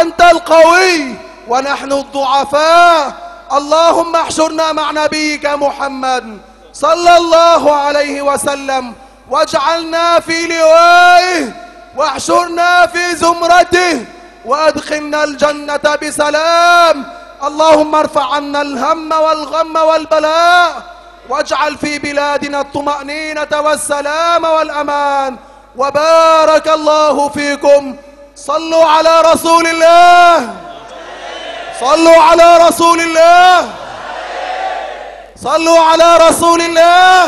أنت القوي ونحن الضعفاء. اللهم احشرنا مع نبيك محمد صلى الله عليه وسلم واجعلنا في لوائه واحشرنا في زمرته وادخلنا الجنة بسلام. اللهم ارفع عنا الهم والغم والبلاء واجعل في بلادنا الطمأنينة والسلام والأمان. وبارك الله فيكم صلوا على رسول الله صلوا على رسول الله صلوا على رسول الله.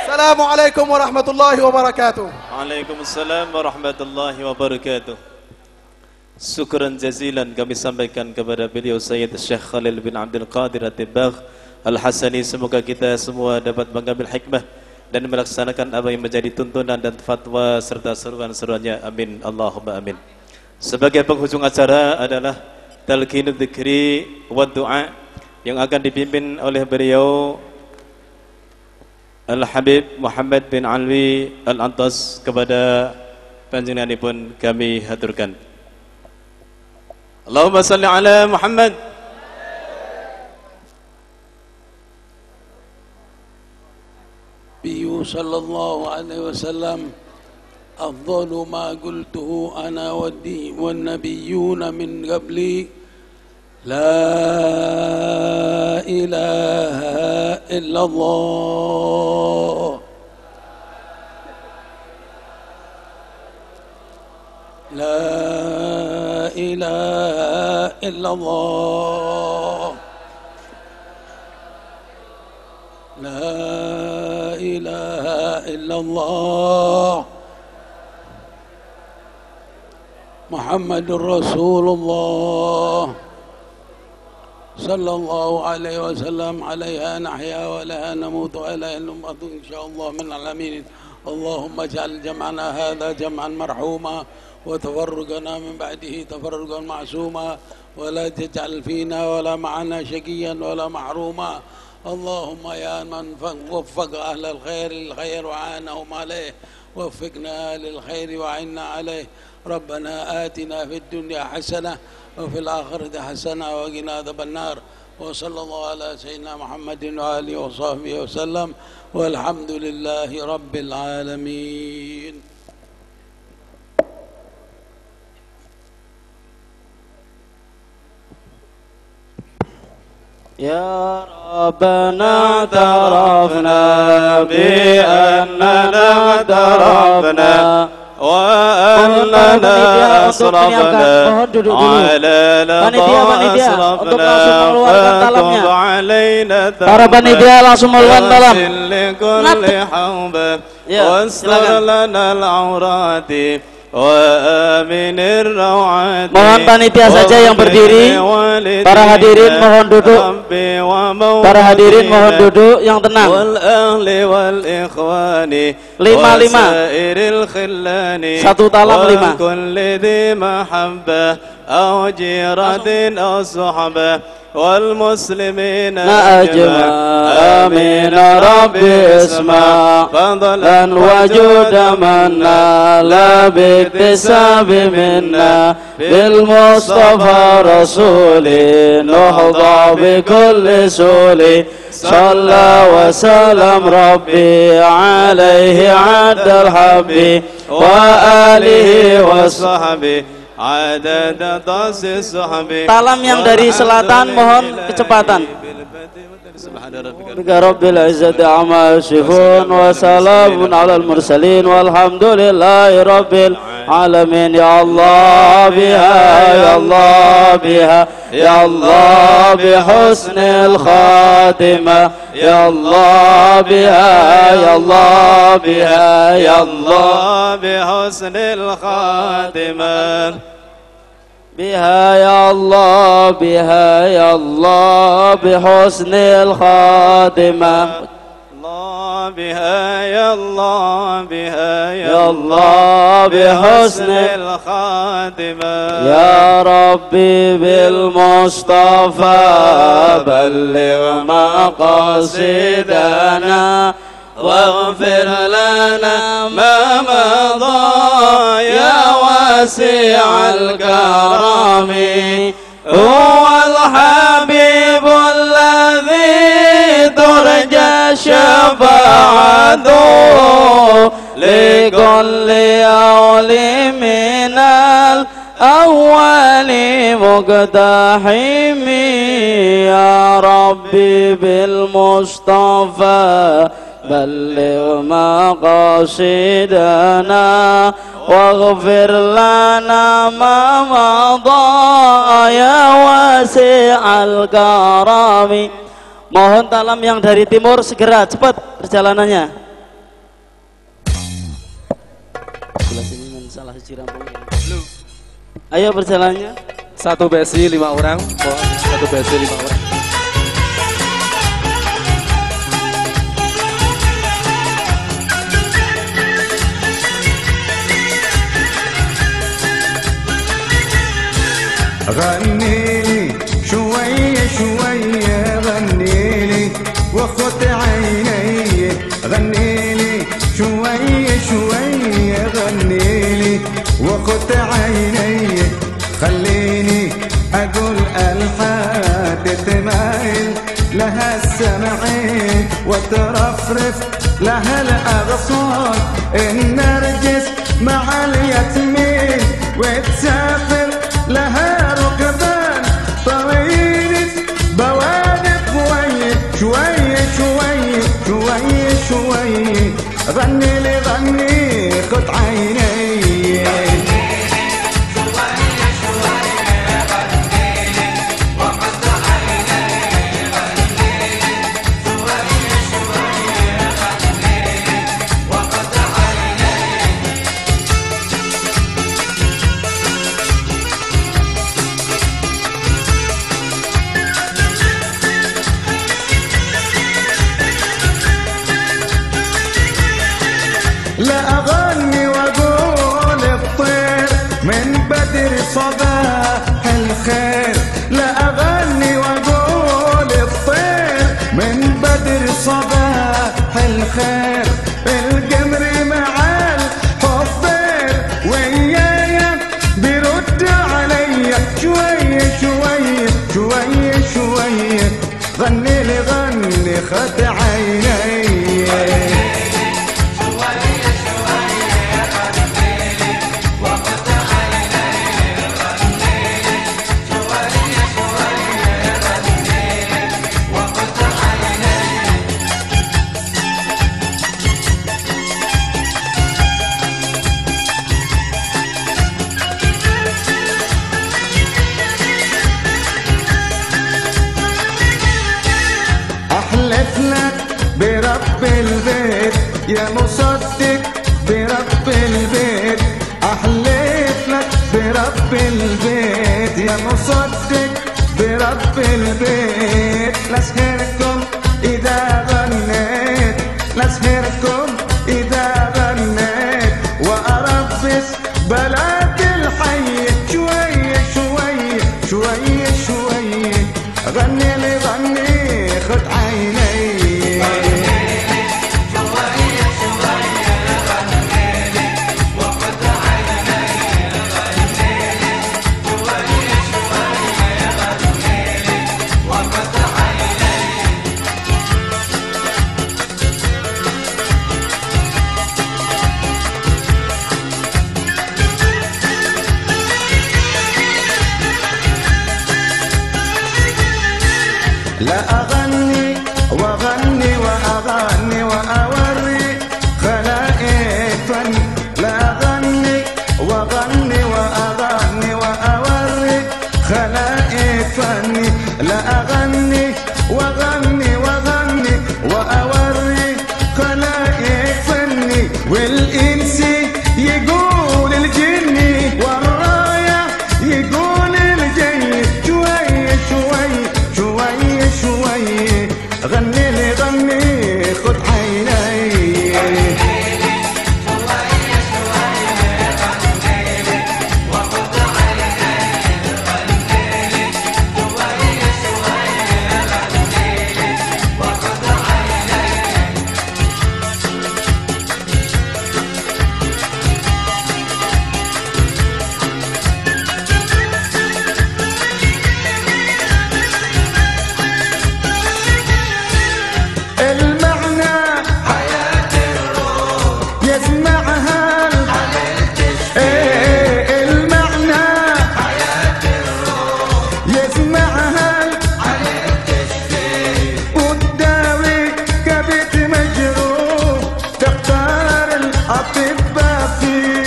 Assalamualaikum warahmatullahi wabarakatuh. Waalaikumsalam warahmatullahi wabarakatuh. Syukran jazilan kami sampaikan kepada beliau Sayyid Syekh Khalil bin Abdul Qadir At-Tibbagh Al-Hasani. Semoga kita semua dapat mengambil hikmah dan melaksanakan apa yang menjadi tuntunan dan fatwa serta seruan-seruannya. Amin Allahumma amin. Sebagai penghujung acara adalah talqinul dzikri wa du'a yang akan dipimpin oleh beliau Al-Habib Muhammad bin Alwi Al-Antas. Kepada panjenenganipun kami haturkan. Allahumma salli ala Muhammad. sallallahu alaihi wasallam afdalu ma qultuhu ana wan nabiyyuna min qabli la ilaha illallah la ilaha illallah La ilaha illallah Muhammadur Rasulullah Sallallahu alaihi wasallam alaiha nahya wa laha namutu alaiha numatu insyaallah min alamin. Allahumma ja'al jam'ana hadha jam'an marhuma wa tafarruqana min ba'dihi tafarruqan ma'suma wa la taj'al fina wa la ma'ana shaqiyan wa la mahruma. اللهم يا من وفق أهل الخير للخير وعانهم عليه وفقنا للخير وعنا عليه. ربنا آتنا في الدنيا حسنة وفي الآخرة حسنة وقنا عذاب النار. وصلى الله على سيدنا محمد وآله وصحبه وسلم والحمد لله رب العالمين. يا ربنا اعترفنا بأننا اعترفنا وأننا أسرفنا على لقاء أسرفنا فتب علينا لكل حوب واستر لنا العورات وآمن الروعات. Mohon panitia saja yang berdiri. Para hadirin mohon duduk. Para hadirin mohon duduk yang tenang. Lima. Satu talam 5. والمسلمين أجمع آمين ربي اسمع فضلا وجود منا لا باكتساب منا بالمصطفى رسولي نحظى بكل سولي صلى وسلم ربي عليه عد الحبي وآله وصحبه. Talam yang dari selatan mohon kecepatan. Rabbil izzati amma yasifun wa salamun alal mursalin walhamdulillahi rabbil alamin. Ya Allah biha ya Allah biha ya Allah bihusnil khatimah ya Allah biha ya Allah biha ya Allah bihusnil khatimah بها يا الله بها يا الله بحسن الخاتمة الله بها يا الله بها يا الله بحسن الخاتمة. يا ربي بالمصطفى بلغ مقاصدنا واغفر لنا ما مضى يا واسع الكرم. هو الحبيب الذي ترجى شفاعته لكل أولي من الأول مقتحم. يا ربي بالمصطفى بلغ مقاصدنا واغفر لنا ما مضى يا واسع الكرم. Mohon talam yang dari timur segera cepat perjalanannya. Sebelah sini men salah siji rampung. Ayo perjalanannya. 1 BSI 5 orang. Mohon 1 BSI 5 orang. غنيلي شوية شوية غنيلي وخد عيني غنيلي شوية شوية غنيلي وخد عيني خليني أقول ألحان تتمايل لها السمعين وترفرف لها الأغصان النرجس مع اليتمين وتسافر لها ركبان طويلة بوادق ويل شوية شوية شوية شوية غني لي غني خد عيني لا أغني وأقول الطير من بدر صباح الخير لا أغني وأقول الطير من بدر صباح الخير القمر مع الحفير ويايا بيرد عليا شوية شوية شوية شوية غني لي غني خد عيني أحلف لك برب البيت يا مصدق برب البيت أحلف لك برب البيت يا مصدق برب البيت لأسهركم إذا غنيت لأسهركم إذا غنيت وأربس بلاد الحي شوية شوية شوية شوية غني لي غني خد عيني لا أغني وأغني وأغني وأوري خلائق فن لا أغني وأغني وأغني وأوري خلائق فني لا أغني وأغني وأغني وأوري خلائق فني والإنس يقول الجني والراية يقول الجني شوية شوية شوية شوية غني لي غني خد عيني وتداوي كبت مجروح وافي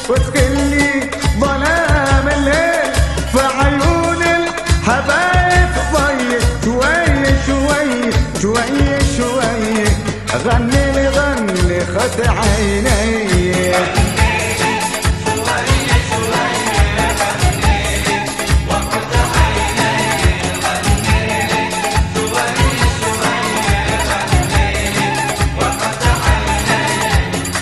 وتخلي ظلام الليل في عيون الحبايب ضيق شوي شوي شوي شوي غني لي غني خد عيني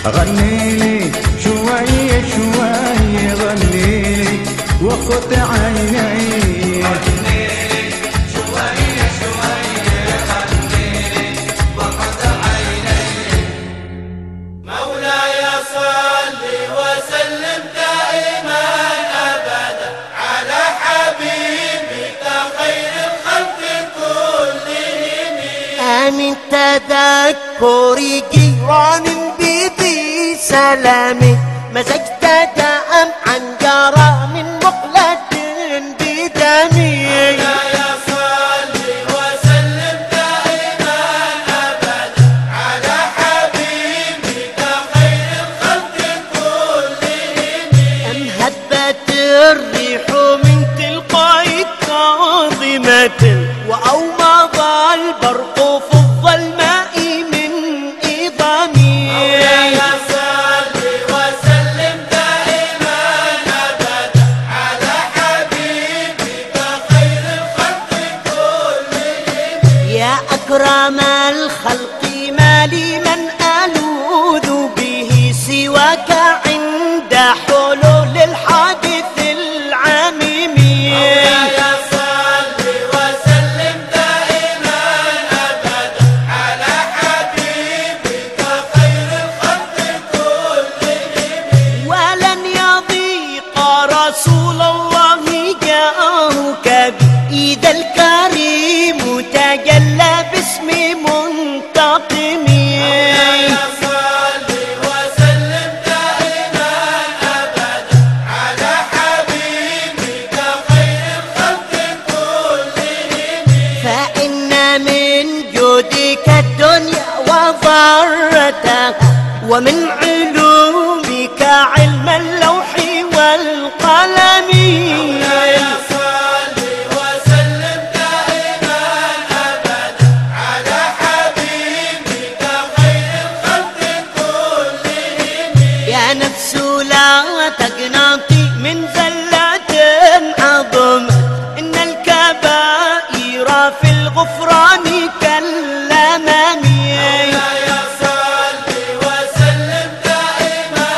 غنيلي شوي شوي غنيلي وخد عيني غنيلي شوي شوي غنيلي وخد عيني مولاي صل وسلم دائما ابدا على حبيبك خير الخلق كلهم آمن تذكر جيران سلامي مزجت داء عن جرى من مقلة بدمي مولاي صل وسلم دائما ابدا على حبيبك خير الخلق كلهم أم هبت الريح من تلقاء كاظمة وأومض البرق في الظلماء من إظامي أكرم الخلق ما لي من ألوذ به سواك عند حلول الحادث العميم مولاي صل وسلم دائما أبدا على حبيبك خير الخلق كلهم ولن يضيق رسول الله جاءك إذا الكريم تجلى باسم منتقم مولاي صل وسلم دائما أبدا على حبيبك خير الخلق كلهم فإن من جودك الدنيا وضرتها ومن علومك علم اللوح والقلم مولاي صل وسلم دائما أبدا على حبيبك خير الخلق كلهم يا نفس لا تقنطي من زلة عظمت إن الكبائر في الغفران كالأمام مولاي صل وسلم دائما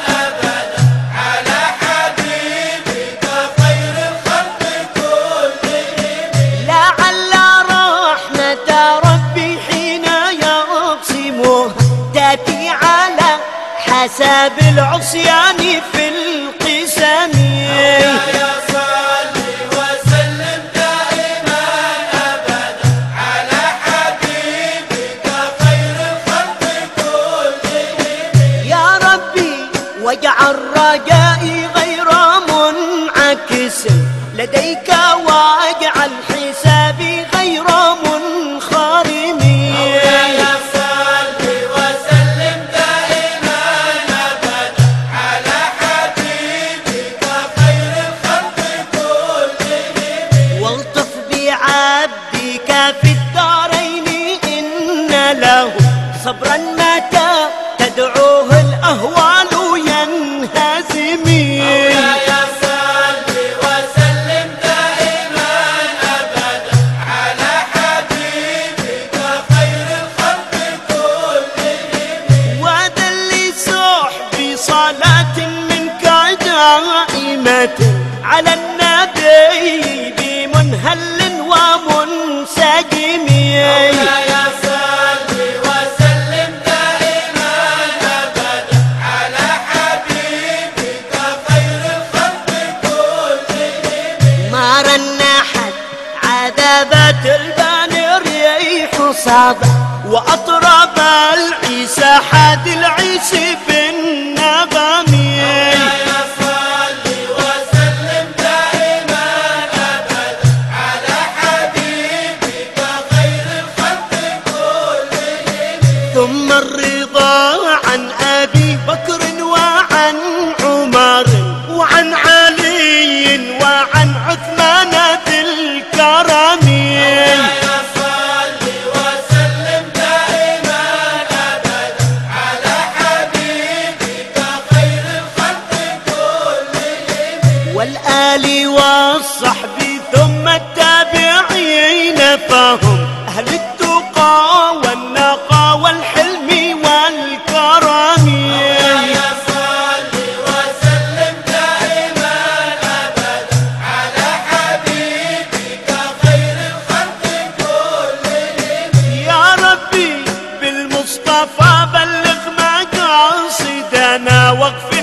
أبدا على حبيبك خير الخلق كلهم لعل رحمة ربي حين يقسمها تأتي على حسب العصيان في القسم مولاي صل وسلم دائما أبدا على حبيبك خير الخلق كلهم يا ربي واجعل رجائي غير منعكس لديك واجعل حسابي غير منخرم مولاي صل وسلم دائما أبدا على حبيبك خير الخلق كلهم والطف بعبدك في الدارين إن له صبرا متى تدعوه الأهوال ينهزم مولاي صل وسلم دائما أبدا على حبيبك خير الخلق كلهم وذل صحبي صلاة منك دائمة على النبي بمنهل ومنسجم مولاي صل وسلم دائما أبدا على حبيبك خير الخلق كلهم ما رنحت عذابات البان ريح صابة وأطرب العيسى حاد العيسى بالنغم مولاي صل وسلم دائما أبدا على حبيبك خير الخلق كلهم ثم الرضا عن أبي بكر والآل والصحب ثم التابعين فهم أهل التقى والنقى والحلم والكرم. مولاي صل وسلم دائما أبدا على حبيبك خير الخلق كلهم. يا ربي بالمصطفى بلغ مقاصدنا واغفر